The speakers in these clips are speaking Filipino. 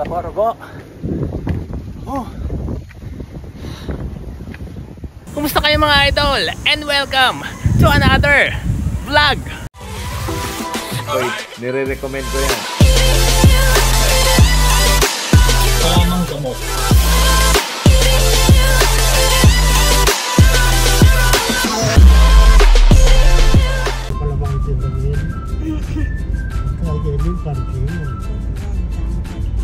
na po. Oh. Kumusta kayo mga idol? And welcome to another vlog. Oy, nire-recommend ko yan. Tamang gamot.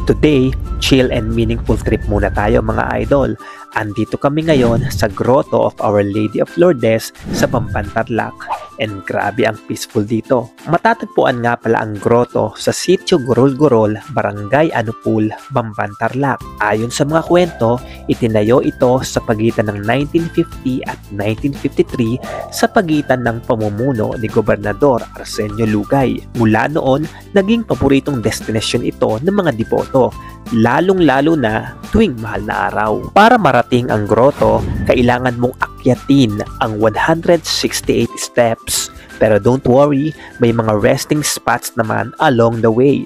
Today, chill and meaningful trip muna tayo mga idol. Andito kami ngayon sa Grotto of Our Lady of Lourdes sa Bamban, Tarlac. And grabe ang peaceful dito. Matatagpuan nga pala ang grotto sa Sitio Gorol-Gorol, Barangay Anupul, Bamban, Tarlac. Ayon sa mga kwento, itinayo ito sa pagitan ng 1950 at 1953 sa pagitan ng pamumuno ni Gobernador Arsenio Lugay. Mula noon, naging paboritong destinasyon ito ng mga devoto, lalong-lalo na tuwing mahal na araw. Para marating ang grotto, kailangan mong akyatin ang 168 steps. Pero don't worry, may mga resting spots naman along the way.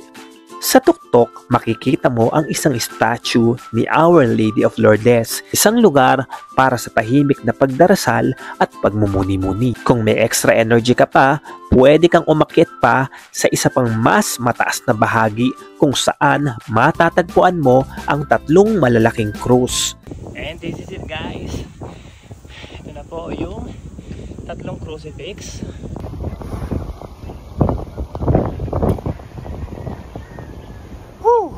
Sa tuktok, makikita mo ang isang statue ni Our Lady of Lourdes, isang lugar para sa tahimik na pagdarasal at pagmumuni-muni. Kung may extra energy ka pa, pwede kang umakyat pa sa isa pang mas mataas na bahagi kung saan matatagpuan mo ang tatlong malalaking krus. And this is it guys. Ito na po yung tatlong crucifix. Woo!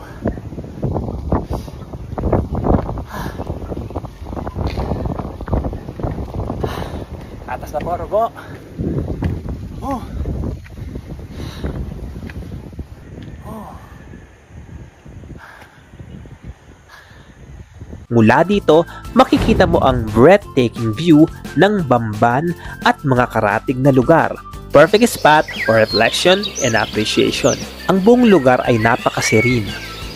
Atas na po, Robo. Oh. Mula dito, makikita mo ang breathtaking view ng Bamban at mga karatig na lugar. Perfect spot for reflection and appreciation. Ang buong lugar ay napakaserene.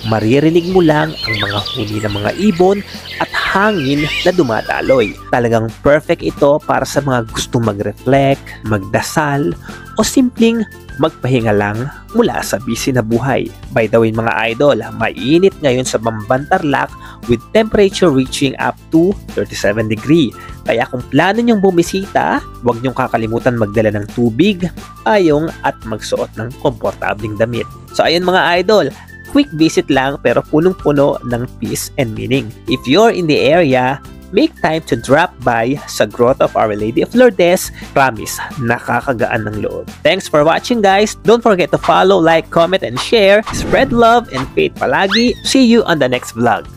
Maririnig mo lang ang mga huni ng mga ibon at hangin na dumadaloy. Talagang perfect ito para sa mga gustong mag-reflect, magdasal, o simpleng magpahinga lang mula sa busy na buhay. By the way mga idol, mainit ngayon sa Bamban, Tarlac with temperature reaching up to 37 degree. Kaya kung plano nyong bumisita, huwag nyong kakalimutan magdala ng tubig, payong at magsuot ng komportabling damit. So ayun mga idol, quick visit lang pero punong-puno ng peace and meaning. If you're in the area, make time to drop by sa Grotto of Our Lady of Lourdes. Promise, nakakagaan ng loob. Thanks for watching guys. Don't forget to follow, like, comment, and share. Spread love and faith palagi. See you on the next vlog.